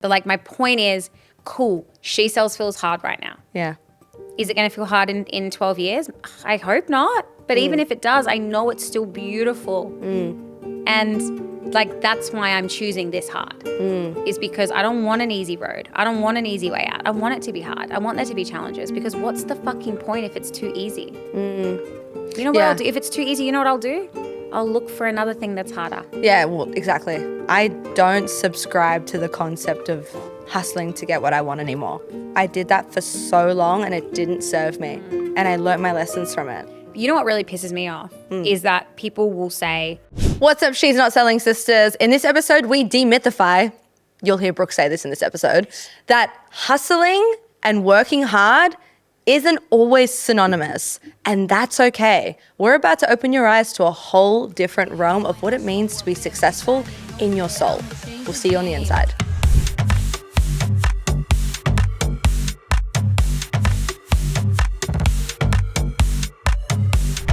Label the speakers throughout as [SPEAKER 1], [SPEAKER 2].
[SPEAKER 1] But like my point is, cool, she sells feels hard right now.
[SPEAKER 2] Yeah.
[SPEAKER 1] Is it going to feel hard in 12 years? I hope not. But even if it does, I know it's still beautiful. And like that's why I'm choosing this hard is because I don't want an easy road. I don't want an easy way out. I want it to be hard. I want there to be challenges because what's the fucking point if it's too easy? You know what I'll do? If it's too easy, you know what I'll do? I'll look for another thing that's harder.
[SPEAKER 2] Yeah, well, exactly. I don't subscribe to the concept of hustling to get what I want anymore. I did that for so long and it didn't serve me. And I learnt my lessons from it.
[SPEAKER 1] You know what really pisses me off is that people will say,
[SPEAKER 2] what's up, She's Not Selling Sisters? In this episode, we demythify, you'll hear Brooke say this in this episode, that hustling and working hard isn't always synonymous, and that's okay. We're about to open your eyes to a whole different realm of what it means to be successful in your soul. We'll see you on the inside.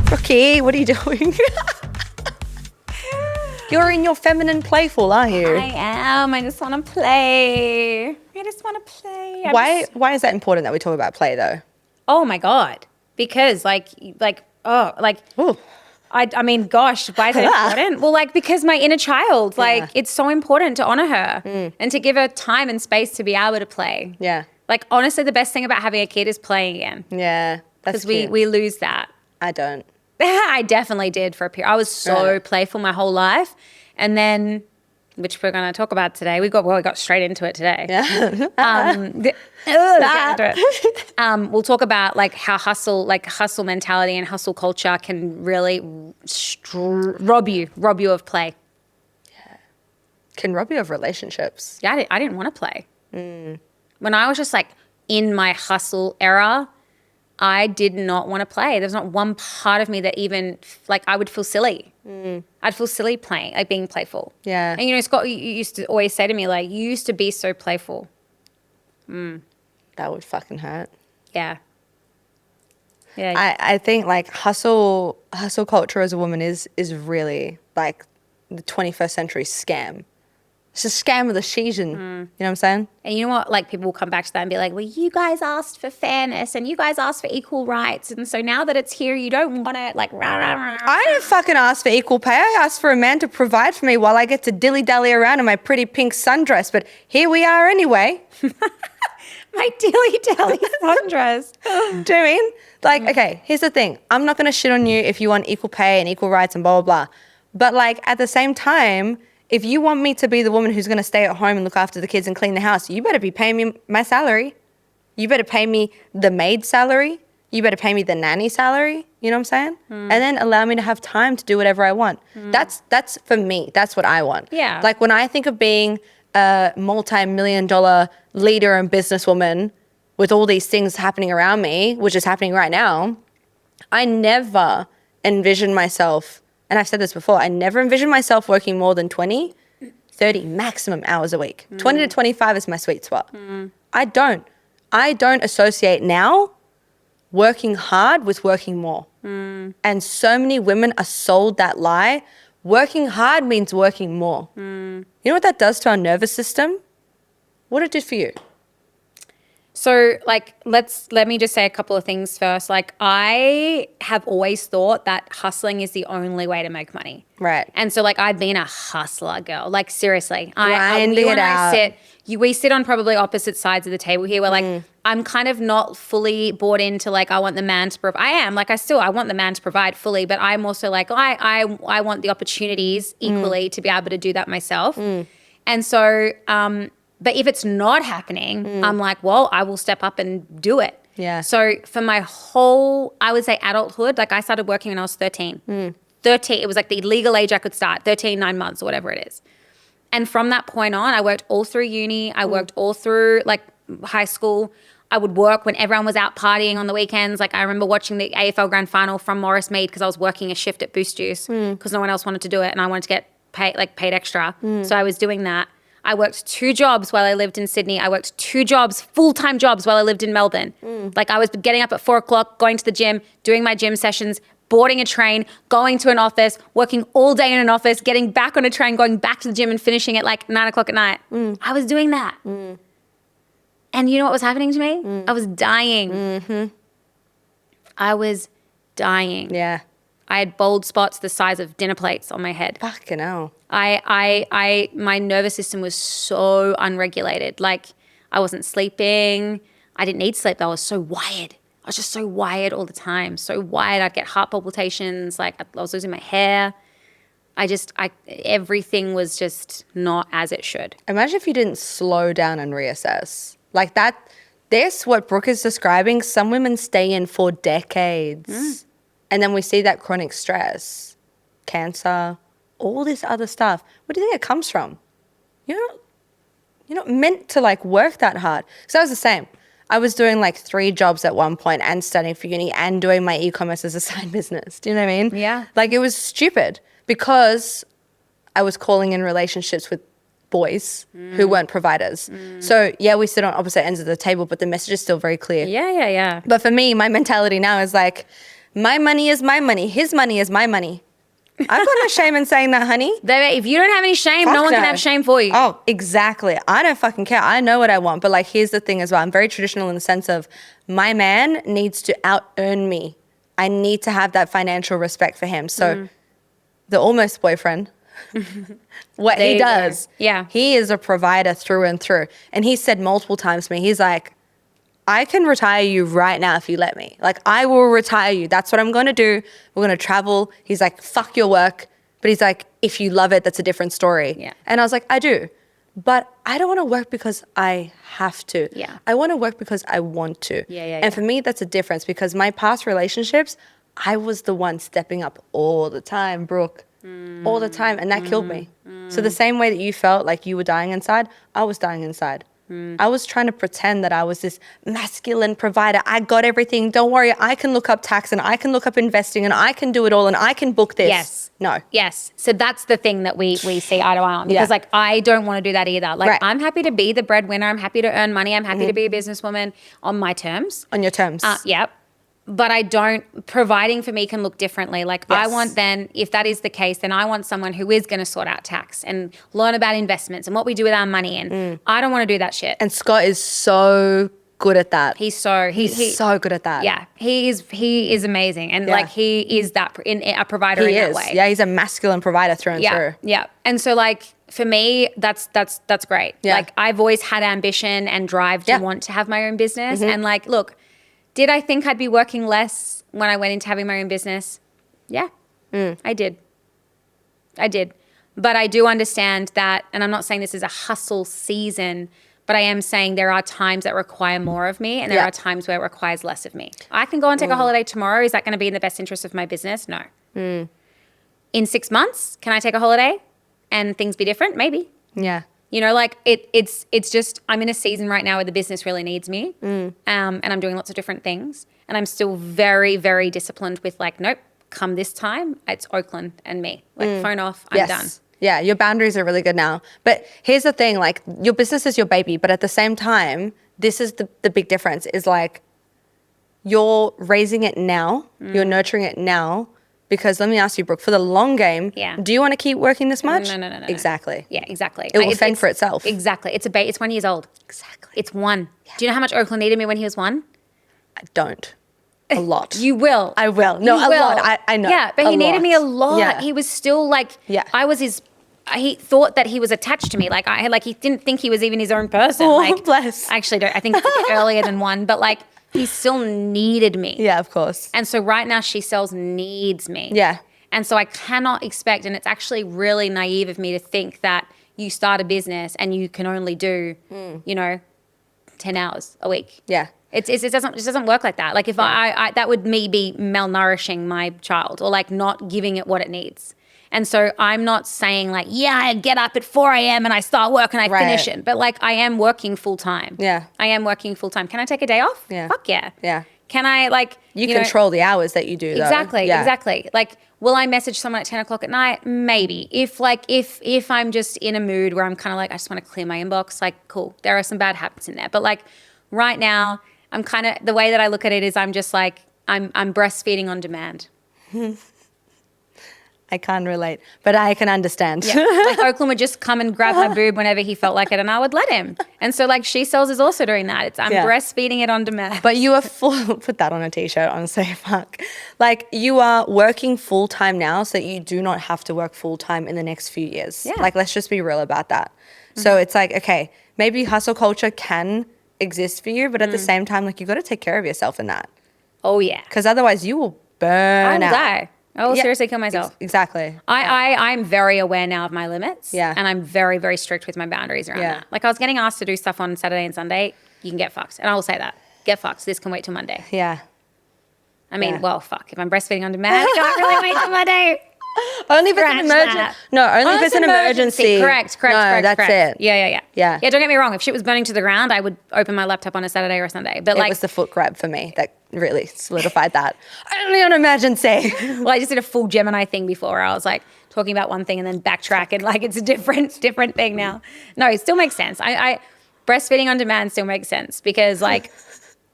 [SPEAKER 2] Brookie, what are you doing? You're in your feminine playful, aren't you?
[SPEAKER 1] I am. I just want to play.
[SPEAKER 2] Why is that important that we talk about play though?
[SPEAKER 1] Oh my God. Because I mean, gosh, why is it important? Well, like, because my inner child, it's so important to honor her and to give her time and space to be able to play.
[SPEAKER 2] Yeah.
[SPEAKER 1] Like, honestly, the best thing about having a kid is playing again.
[SPEAKER 2] Yeah.
[SPEAKER 1] Because we lose that.
[SPEAKER 2] I don't.
[SPEAKER 1] I definitely did for a period. I was so playful my whole life. And then, which we're going to talk about today. We got straight into it today.
[SPEAKER 2] Yeah.
[SPEAKER 1] We'll talk about like how hustle mentality and hustle culture can really rob you of play.
[SPEAKER 2] Yeah. Can rob you of relationships.
[SPEAKER 1] Yeah, I didn't want to play. When I was just like in my hustle era, I did not want to play. There's not one part of me that even like I would feel silly. I'd feel silly playing, like being playful.
[SPEAKER 2] Yeah.
[SPEAKER 1] And you know, Scott, you used to always say to me like, you used to be so playful.
[SPEAKER 2] That would fucking hurt.
[SPEAKER 1] Yeah. Yeah.
[SPEAKER 2] I think like hustle culture as a woman is really like the 21st century scam. It's a scam of the season. You know what I'm saying?
[SPEAKER 1] And you know what? Like people will come back to that and be like, well, you guys asked for fairness and you guys asked for equal rights. And so now that it's here, you don't want to like, rah, rah, rah.
[SPEAKER 2] I didn't fucking ask for equal pay. I asked for a man to provide for me while I get to dilly-dally around in my pretty pink sundress. But here we are anyway.
[SPEAKER 1] My dilly-dally sundress.
[SPEAKER 2] Do you know what I mean? Like, okay, here's the thing. I'm not going to shit on you if you want equal pay and equal rights and blah, blah, blah. But like at the same time, if you want me to be the woman who's going to stay at home and look after the kids and clean the house, you better be paying me my salary. You better pay me the maid salary. You better pay me the nanny salary. You know what I'm saying? And then allow me to have time to do whatever I want. That's for me. That's what I want.
[SPEAKER 1] Yeah.
[SPEAKER 2] Like when I think of being a multi-million-dollar leader and businesswoman with all these things happening around me, which is happening right now, I never envision myself, and I've said this before, I never envision myself working more than 20, 30 maximum hours a week. 20 to 25 is my sweet spot. I don't associate now working hard with working more. And so many women are sold that lie. Working hard means working more. You know what that does to our nervous system? What it did for you?
[SPEAKER 1] So like, let me just say a couple of things first. Like I have always thought that hustling is the only way to make money.
[SPEAKER 2] Right.
[SPEAKER 1] And so like I've been a hustler girl, like seriously. We sit on probably opposite sides of the table here where like I'm kind of not fully bought into like I want the man to provide. I am like I want the man to provide fully, but I'm also like I want the opportunities equally to be able to do that myself. And so but if it's not happening, I'm like, well, I will step up and do it.
[SPEAKER 2] Yeah.
[SPEAKER 1] So for my whole, I would say adulthood, like I started working when I was 13. 13, it was like the legal age I could start, 13, 9 months or whatever it is. And from that point on, I worked all through uni. I worked all through like high school. I would work when everyone was out partying on the weekends. Like I remember watching the AFL Grand Final from Morris Mead because I was working a shift at Boost Juice because no one else wanted to do it and I wanted to get paid extra. So I was doing that. I worked 2 jobs while I lived in Sydney. I worked 2 jobs, full-time jobs while I lived in Melbourne. Like I was getting up at 4 o'clock, going to the gym, doing my gym sessions, boarding a train, going to an office, working all day in an office, getting back on a train, going back to the gym and finishing at like 9 o'clock at night. I was doing that. And you know what was happening to me? I was dying. I was dying.
[SPEAKER 2] Yeah.
[SPEAKER 1] I had bald spots the size of dinner plates on my head.
[SPEAKER 2] Fucking hell.
[SPEAKER 1] My nervous system was so unregulated. Like I wasn't sleeping. I didn't need sleep. I was so wired. I was just so wired all the time. So wired. I'd get heart palpitations. Like I was losing my hair. Everything was just not as it should.
[SPEAKER 2] Imagine if you didn't slow down and reassess. Like that, what Brooke is describing, some women stay in for decades. And then we see that chronic stress, cancer, all this other stuff. Where do you think it comes from? You're not meant to like work that hard. So I was the same. I was doing like 3 jobs at one point and studying for uni and doing my e-commerce as a side business. Do you know what I mean?
[SPEAKER 1] Yeah.
[SPEAKER 2] Like it was stupid because I was calling in relationships with boys who weren't providers. So yeah, we sit on opposite ends of the table, but the message is still very clear.
[SPEAKER 1] Yeah.
[SPEAKER 2] But for me, my mentality now is like, my money is my money. His money is my money. I've got no shame in saying that, honey.
[SPEAKER 1] If you don't have any shame,
[SPEAKER 2] Fuck
[SPEAKER 1] no one
[SPEAKER 2] no.
[SPEAKER 1] can have shame for you.
[SPEAKER 2] Oh, exactly. I don't fucking care. I know what I want. But like, here's the thing as well. I'm very traditional in the sense of my man needs to out-earn me. I need to have that financial respect for him. So the almost boyfriend, what he does, he is a provider through and through. And he said multiple times to me, he's like, I can retire you right now if you let me. Like, I will retire you. That's what I'm going to do. We're going to travel. He's like, fuck your work. But he's like, if you love it, that's a different story.
[SPEAKER 1] Yeah.
[SPEAKER 2] And I was like, I do. But I don't want to work because I have to.
[SPEAKER 1] Yeah.
[SPEAKER 2] I want to work because I want to.
[SPEAKER 1] Yeah.
[SPEAKER 2] And for me, that's a difference because my past relationships, I was the one stepping up all the time, Brooke. All the time. And that killed me. So the same way that you felt like you were dying inside, I was dying inside. I was trying to pretend that I was this masculine provider. I got everything. Don't worry. I can look up tax and I can look up investing and I can do it all and I can book this.
[SPEAKER 1] Yes.
[SPEAKER 2] No.
[SPEAKER 1] Yes. So that's the thing that we see eye to eye on because like I don't want to do that either. Like I'm happy to be the breadwinner. I'm happy to earn money. I'm happy to be a businesswoman on my terms.
[SPEAKER 2] On your terms.
[SPEAKER 1] Yep. But providing for me can look differently. Like I want then, if that is the case, then I want someone who is going to sort out tax and learn about investments and what we do with our money. And I don't want to do that shit.
[SPEAKER 2] And Scott is so good at that.
[SPEAKER 1] He's
[SPEAKER 2] so good at that.
[SPEAKER 1] Yeah, he is amazing. And like he is a provider in that way.
[SPEAKER 2] Yeah, he's a masculine provider through and through.
[SPEAKER 1] Yeah. And so like for me, that's great.
[SPEAKER 2] Yeah.
[SPEAKER 1] Like I've always had ambition and drive to want to have my own business. And like, look, did I think I'd be working less when I went into having my own business? Yeah, I did. But I do understand that, and I'm not saying this is a hustle season, but I am saying there are times that require more of me and there are times where it requires less of me. I can go and take a holiday tomorrow. Is that going to be in the best interest of my business? No. In 6 months, can I take a holiday and things be different? Maybe.
[SPEAKER 2] Yeah.
[SPEAKER 1] You know, like it's just, I'm in a season right now where the business really needs me. And I'm doing lots of different things. And I'm still very, very disciplined with like, nope, come this time, it's Oakland and me. Like phone off, I'm done.
[SPEAKER 2] Yeah, your boundaries are really good now. But here's the thing, like your business is your baby, but at the same time, this is the big difference is like you're raising it now, you're nurturing it now. Because let me ask you, Brooke, for the long game, do you want to keep working this much?
[SPEAKER 1] No.
[SPEAKER 2] Exactly.
[SPEAKER 1] Yeah, exactly.
[SPEAKER 2] It will fend for itself.
[SPEAKER 1] Exactly. It's 1 year old.
[SPEAKER 2] Exactly.
[SPEAKER 1] It's 1. Yeah. Do you know how much Oakland needed me when he was 1?
[SPEAKER 2] I don't. A lot.
[SPEAKER 1] You will.
[SPEAKER 2] I will. No, a lot. I know.
[SPEAKER 1] Yeah, but he needed me a lot.
[SPEAKER 2] Yeah.
[SPEAKER 1] He was still like, I was his, he thought that he was attached to me. Like he didn't think he was even his own person.
[SPEAKER 2] Oh,
[SPEAKER 1] like,
[SPEAKER 2] bless.
[SPEAKER 1] I actually don't. I think it's earlier than 1, but like he still needed me.
[SPEAKER 2] Yeah, of course.
[SPEAKER 1] And so right now She Sells needs me.
[SPEAKER 2] Yeah.
[SPEAKER 1] And so I cannot expect, and it's actually really naive of me to think that you start a business and you can only do, 10 hours a week.
[SPEAKER 2] Yeah.
[SPEAKER 1] It doesn't work like that. Like if I that would me be malnourishing my child or like not giving it what it needs. And so I'm not saying like, I get up at 4 a.m. and I start work and I finish it. But like I am working full time.
[SPEAKER 2] Yeah.
[SPEAKER 1] I am working full time. Can I take a day off?
[SPEAKER 2] Yeah.
[SPEAKER 1] Fuck yeah.
[SPEAKER 2] Yeah.
[SPEAKER 1] Can I like...
[SPEAKER 2] You control the hours that you do though.
[SPEAKER 1] Exactly. Like, will I message someone at 10 o'clock at night? Maybe. If I'm just in a mood where I'm kind of like, I just want to clear my inbox, like, cool. There are some bad habits in there. But like right now, I'm kind of... The way that I look at it is I'm just like, I'm breastfeeding on demand.
[SPEAKER 2] I can't relate, but I can understand.
[SPEAKER 1] Yeah. Like Oakland would just come and grab my boob whenever he felt like it, and I would let him. And so like She Sells is also doing that. I'm breastfeeding it on demand.
[SPEAKER 2] But you are put that on a t-shirt, honestly, fuck. Like you are working full time now so that you do not have to work full time in the next few years.
[SPEAKER 1] Yeah.
[SPEAKER 2] Like let's just be real about that. So it's like, okay, maybe hustle culture can exist for you, but at the same time, like you got to take care of yourself in that.
[SPEAKER 1] Oh yeah.
[SPEAKER 2] Because otherwise you will burn out.
[SPEAKER 1] Die. I will seriously kill myself.
[SPEAKER 2] Exactly.
[SPEAKER 1] I'm very aware now of my limits.
[SPEAKER 2] Yeah.
[SPEAKER 1] And I'm very, very strict with my boundaries around that. Like I was getting asked to do stuff on Saturday and Sunday. You can get fucked. And I will say that. Get fucked. This can wait till Monday.
[SPEAKER 2] Yeah.
[SPEAKER 1] I mean, well, fuck. If I'm breastfeeding on demand, I can't really wait till Monday.
[SPEAKER 2] Only if it's an emergency. No, only if it's an emergency.
[SPEAKER 1] Correct.
[SPEAKER 2] No, that's it.
[SPEAKER 1] Yeah.
[SPEAKER 2] Yeah.
[SPEAKER 1] Yeah, don't get me wrong. If shit was burning to the ground, I would open my laptop on a Saturday or a Sunday. But
[SPEAKER 2] It
[SPEAKER 1] like,
[SPEAKER 2] was the foot grab for me that really solidified that. Only on emergency.
[SPEAKER 1] well, I just did a full Gemini thing before where I was like talking about one thing and then backtrack and like it's a different thing now. No, it still makes sense. I breastfeeding on demand still makes sense because like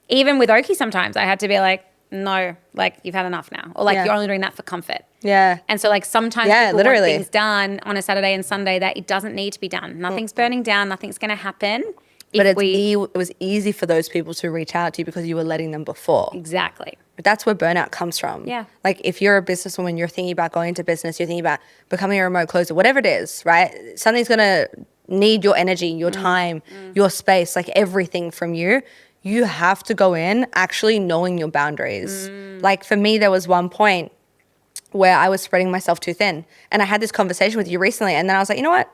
[SPEAKER 1] even with Oki sometimes I had to be like, no, like you've had enough now. Or like you're only doing that for comfort.
[SPEAKER 2] Yeah.
[SPEAKER 1] And so like sometimes people want things done on a Saturday and Sunday that it doesn't need to be done. Nothing's burning down. Nothing's going to happen.
[SPEAKER 2] But it was easy for those people to reach out to you because you were letting them before.
[SPEAKER 1] Exactly.
[SPEAKER 2] But that's where burnout comes from.
[SPEAKER 1] Yeah.
[SPEAKER 2] Like if you're a businesswoman, you're thinking about going into business, you're thinking about becoming a remote closer, whatever it is, right? Something's going to need your energy, your time, your space, like everything from you. You have to go in actually knowing your boundaries. Like for me, there was one point where I was spreading myself too thin. And I had this conversation with you recently. And then I was like, you know what?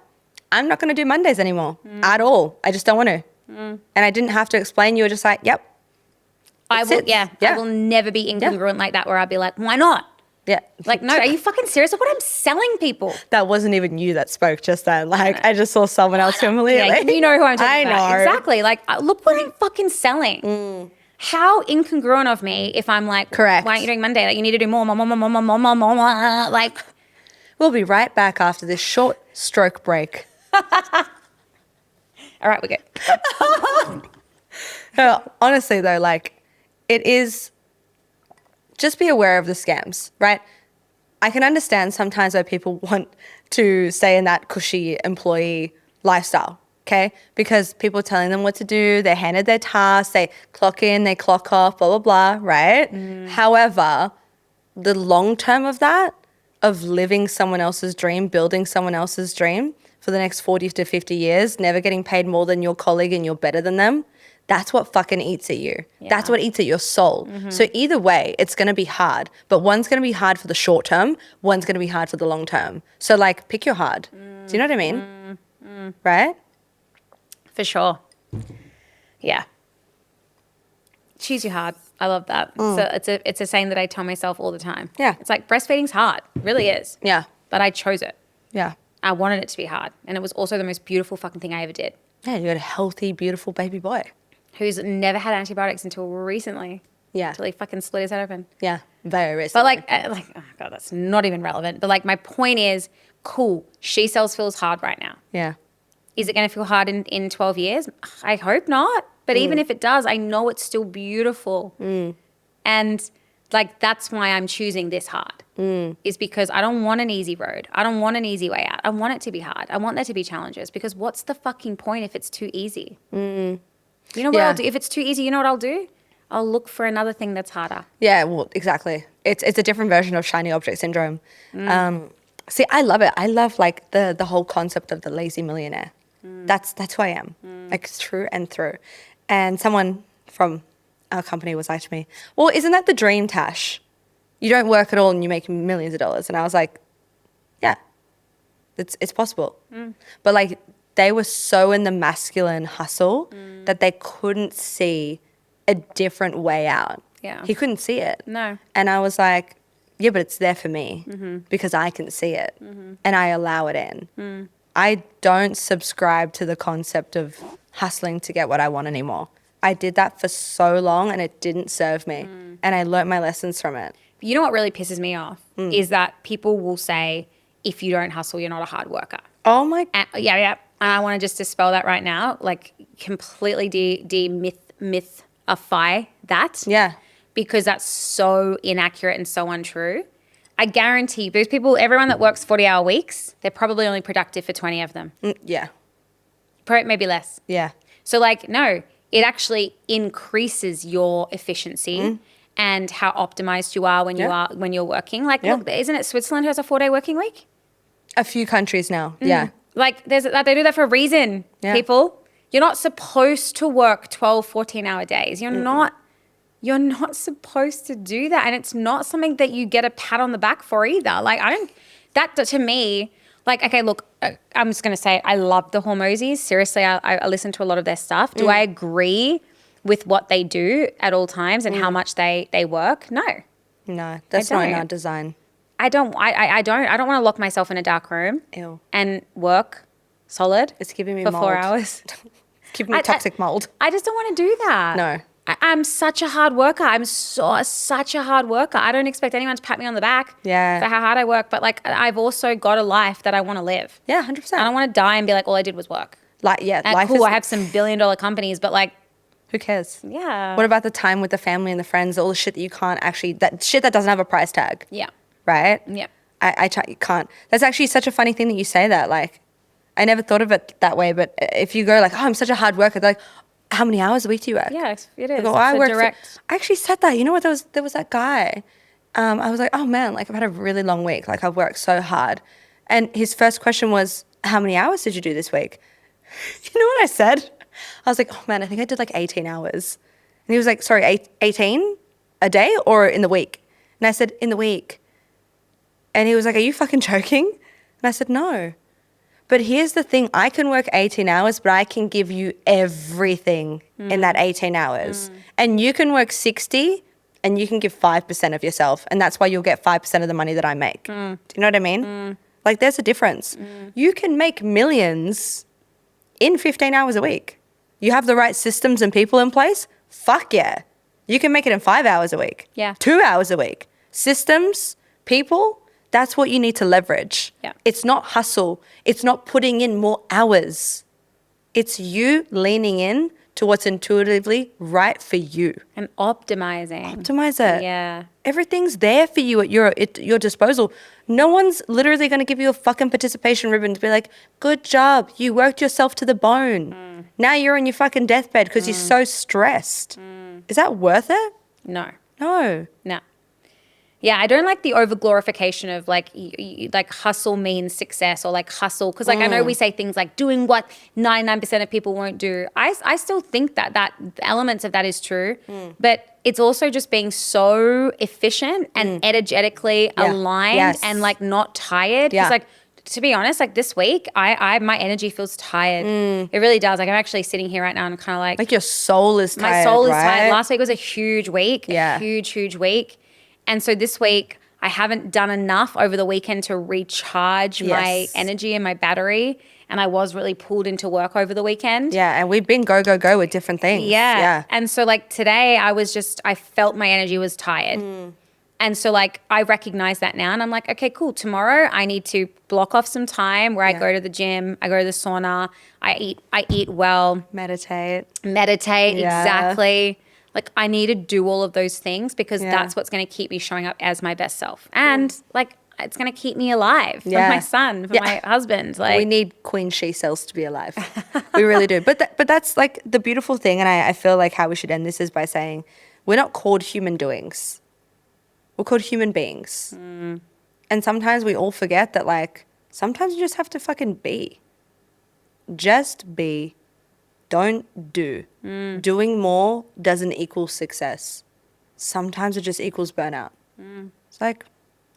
[SPEAKER 2] I'm not going to do Mondays anymore at all. I just don't want to. And I didn't have to explain. You were just like, yep.
[SPEAKER 1] I will never be incongruent like that where I'll be like, why not?
[SPEAKER 2] Yeah.
[SPEAKER 1] Like, no, are you fucking serious? Look what I'm selling people.
[SPEAKER 2] That wasn't even you that spoke just then. Like, I just saw someone else completely.
[SPEAKER 1] Yeah, you know who I'm talking about.
[SPEAKER 2] I know.
[SPEAKER 1] Exactly. Like, look what I'm fucking selling. How incongruent of me if I'm like,
[SPEAKER 2] correct.
[SPEAKER 1] Why aren't you doing Monday? Like, you need to do more. Like,
[SPEAKER 2] we'll be right back after this short stroke break.
[SPEAKER 1] All right, we're good.
[SPEAKER 2] No, honestly, though, like, it is... Just be aware of the scams, right? I can understand sometimes why people want to stay in that cushy employee lifestyle, okay? Because people are telling them what to do, they're handed their tasks, they clock in, they clock off, blah, blah, blah, right? However, the long term of that, of living someone else's dream, building someone else's dream for the next 40 to 50 years, never getting paid more than your colleague and you're better than them, that's what fucking eats at you. Yeah. That's what eats at your soul. So either way, it's going to be hard. But one's going to be hard for the short term. One's going to be hard for the long term. So like pick your hard. Do you know what I mean? Right?
[SPEAKER 1] For sure. Yeah. Choose your hard. I love that. So it's a saying that I tell myself all the time.
[SPEAKER 2] Yeah.
[SPEAKER 1] It's like breastfeeding's hard. It really is.
[SPEAKER 2] Yeah.
[SPEAKER 1] But I chose it.
[SPEAKER 2] Yeah.
[SPEAKER 1] I wanted it to be hard. And it was also the most beautiful fucking thing I ever did.
[SPEAKER 2] Yeah, you had a healthy, beautiful baby boy.
[SPEAKER 1] Who's never had antibiotics until recently.
[SPEAKER 2] Yeah.
[SPEAKER 1] Until he fucking split his head open.
[SPEAKER 2] Yeah, very recently.
[SPEAKER 1] But like, oh God, that's not even relevant. But like my point is, cool, She Sells feels hard right now.
[SPEAKER 2] Yeah.
[SPEAKER 1] Is it going to feel hard in 12 years? I hope not. But even if it does, I know it's still beautiful. And like, that's why I'm choosing this hard. Is because I don't want an easy road. I don't want an easy way out. I want it to be hard. I want there to be challenges because what's the fucking point if it's too easy? You know what I'll do? If it's too easy, you know what I'll do? I'll look for another thing that's harder.
[SPEAKER 2] Yeah, well, exactly. It's a different version of shiny object syndrome. See, I love it. I love like the whole concept of the lazy millionaire. That's who I am, like through and through. And someone from our company was like to me, well, isn't that the dream, Tash? You don't work at all and you make millions of dollars. And I was like, yeah, it's possible. But like they were so in the masculine hustle that they couldn't see a different way out.
[SPEAKER 1] Yeah.
[SPEAKER 2] He couldn't see it.
[SPEAKER 1] No.
[SPEAKER 2] And I was like, yeah, but it's there for me because I can see it and I allow it in. I don't subscribe to the concept of hustling to get what I want anymore. I did that for so long and it didn't serve me. And I learnt my lessons from it.
[SPEAKER 1] You know what really pisses me off is that people will say, if you don't hustle, you're not a hard worker.
[SPEAKER 2] Oh my.
[SPEAKER 1] Yeah. And I want to just dispel that right now, like completely mythify that.
[SPEAKER 2] Yeah.
[SPEAKER 1] Because that's so inaccurate and so untrue. I guarantee those people, everyone that works 40-hour weeks, they're probably only productive for 20 of them.
[SPEAKER 2] Yeah.
[SPEAKER 1] Maybe less.
[SPEAKER 2] Yeah.
[SPEAKER 1] So like, no, it actually increases your efficiency and how optimized you are when you're working. Like, look, isn't it Switzerland who has a 4-day working week?
[SPEAKER 2] A few countries now. Yeah.
[SPEAKER 1] Like they do that for a reason, people. You're not supposed to work 12, 14-hour days. You're not supposed to do that. And it's not something that you get a pat on the back for either. Like that to me, like, okay, look, I'm just going to say I love the Hormozis. Seriously, I listen to a lot of their stuff. Do I agree with what they do at all times and how much they work? No.
[SPEAKER 2] No, that's not in our design.
[SPEAKER 1] I don't want to lock myself in a dark room and work solid.
[SPEAKER 2] It's giving me
[SPEAKER 1] for
[SPEAKER 2] mold.
[SPEAKER 1] 4 hours.
[SPEAKER 2] It's giving me toxic mold.
[SPEAKER 1] I just don't want to do that.
[SPEAKER 2] No.
[SPEAKER 1] I'm such a hard worker. I'm such a hard worker. I don't expect anyone to pat me on the back for how hard I work. But like, I've also got a life that I want to live.
[SPEAKER 2] Yeah, 100%.
[SPEAKER 1] I don't want to die and be like, all I did was work.
[SPEAKER 2] Like, yeah,
[SPEAKER 1] and
[SPEAKER 2] life
[SPEAKER 1] cool,
[SPEAKER 2] is...
[SPEAKER 1] I have some billion-dollar companies, but like,
[SPEAKER 2] who cares?
[SPEAKER 1] Yeah.
[SPEAKER 2] What about the time with the family and the friends? All the shit that you can't actually... That shit that doesn't have a price tag.
[SPEAKER 1] Yeah.
[SPEAKER 2] Right?
[SPEAKER 1] Yeah.
[SPEAKER 2] You can't. That's actually such a funny thing that you say that. Like, I never thought of it that way. But if you go like, oh, I'm such a hard worker, they're like, how many hours a week do you work?
[SPEAKER 1] Yeah, it is.
[SPEAKER 2] I go, I actually said that. You know what? There was that guy. I was like, oh man, like I've had a really long week. Like I've worked so hard. And his first question was, how many hours did you do this week? You know what I said? I was like, oh man, I think I did like 18 hours. And he was like, sorry, 18 a day or in the week? And I said, in the week. And he was like, are you fucking joking? And I said, no. But here's the thing. I can work 18 hours, but I can give you everything in that 18 hours. And you can work 60 and you can give 5% of yourself. And that's why you'll get 5% of the money that I make. Do you know what I mean? Like there's a difference. You can make millions in 15 hours a week. You have the right systems and people in place. Fuck yeah. You can make it in 5 hours a week.
[SPEAKER 1] Yeah.
[SPEAKER 2] 2 hours a week. Systems, people, that's what you need to leverage.
[SPEAKER 1] Yeah.
[SPEAKER 2] It's not hustle. It's not putting in more hours. It's you leaning in to what's intuitively right for you.
[SPEAKER 1] And optimizing.
[SPEAKER 2] Optimize it.
[SPEAKER 1] Yeah.
[SPEAKER 2] Everything's there for you at your disposal. No one's literally going to give you a fucking participation ribbon to be like, good job. You worked yourself to the bone. Now you're on your fucking deathbed because you're so stressed. Is that worth it?
[SPEAKER 1] No.
[SPEAKER 2] No.
[SPEAKER 1] No. Yeah, I don't like the over glorification of like like hustle means success or like hustle because like I know we say things like doing what 99% of people won't do. I still think that elements of that is true, but it's also just being so efficient and energetically aligned and like not tired. Because like to be honest, like this week, I my energy feels tired. It really does. Like I'm actually sitting here right now and kind of like
[SPEAKER 2] your soul is tired.
[SPEAKER 1] My soul is
[SPEAKER 2] right?
[SPEAKER 1] tired. Last week was a huge week.
[SPEAKER 2] Yeah,
[SPEAKER 1] huge week. And so this week, I haven't done enough over the weekend to recharge my energy and my battery. And I was really pulled into work over the weekend.
[SPEAKER 2] Yeah, and we've been go with different things.
[SPEAKER 1] Yeah. And so like today, I felt my energy was tired. And so like I recognize that now and I'm like, okay, cool. Tomorrow I need to block off some time where I go to the gym, I go to the sauna, I eat well.
[SPEAKER 2] Meditate,
[SPEAKER 1] exactly. Like I need to do all of those things because that's what's going to keep me showing up as my best self. And like it's going to keep me alive for my son, for my husband. Like
[SPEAKER 2] we need queen she cells to be alive. We really do. But that's like the beautiful thing. And I feel like how we should end this is by saying we're not called human doings. We're called human beings. And sometimes we all forget that like sometimes you just have to fucking be. Just be. Don't do. Doing more doesn't equal success. Sometimes it just equals burnout. It's like,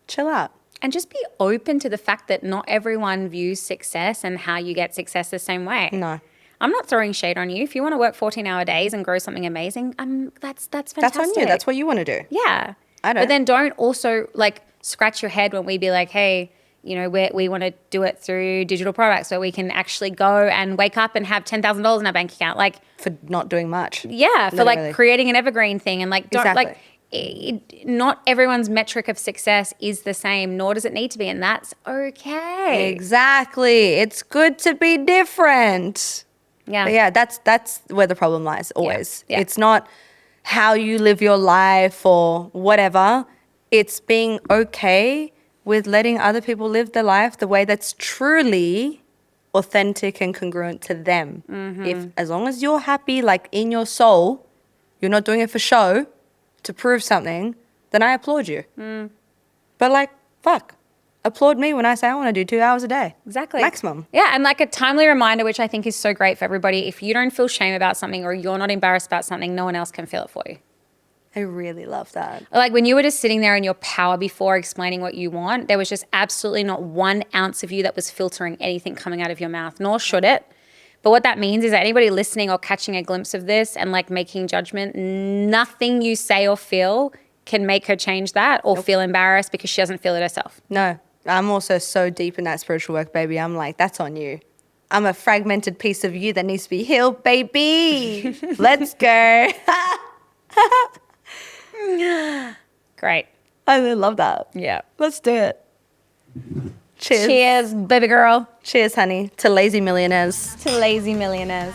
[SPEAKER 2] chill out.
[SPEAKER 1] And just be open to the fact that not everyone views success and how you get success the same way.
[SPEAKER 2] No.
[SPEAKER 1] I'm not throwing shade on you. If you want to work 14-hour days and grow something amazing, that's fantastic.
[SPEAKER 2] That's on you. That's what you want to do.
[SPEAKER 1] Yeah.
[SPEAKER 2] I don't.
[SPEAKER 1] But then don't also like scratch your head when we be like, hey, you know, we want to do it through digital products where we can actually go and wake up and have $10,000 in our bank account. Like
[SPEAKER 2] for not doing much.
[SPEAKER 1] Yeah. For like creating an evergreen thing and like, don't like, not everyone's metric of success is the same, nor does it need to be. And that's okay.
[SPEAKER 2] Exactly. It's good to be different.
[SPEAKER 1] Yeah.
[SPEAKER 2] But yeah. That's where the problem lies always.
[SPEAKER 1] Yeah.
[SPEAKER 2] It's not how you live your life or whatever. It's being okay with letting other people live their life the way that's truly authentic and congruent to them. If as long as you're happy, like in your soul, you're not doing it for show to prove something, then I applaud you. But like, fuck. Applaud me when I say I want to do 2 hours a day.
[SPEAKER 1] Exactly.
[SPEAKER 2] Maximum.
[SPEAKER 1] Yeah, and like a timely reminder, which I think is so great for everybody. If you don't feel shame about something or you're not embarrassed about something, no one else can feel it for you.
[SPEAKER 2] I really love that.
[SPEAKER 1] Like when you were just sitting there in your power before explaining what you want, there was just absolutely not 1 ounce of you that was filtering anything coming out of your mouth, nor should it. But what that means is that anybody listening or catching a glimpse of this and like making judgment, nothing you say or feel can make her change that or feel embarrassed because she doesn't feel it herself.
[SPEAKER 2] No, I'm also so deep in that spiritual work, baby. I'm like, that's on you. I'm a fragmented piece of you that needs to be healed, baby. Let's go.
[SPEAKER 1] Great.
[SPEAKER 2] I love that.
[SPEAKER 1] Yeah.
[SPEAKER 2] Let's do it. Cheers.
[SPEAKER 1] Cheers, baby girl.
[SPEAKER 2] Cheers, honey, to lazy millionaires.
[SPEAKER 1] To lazy millionaires.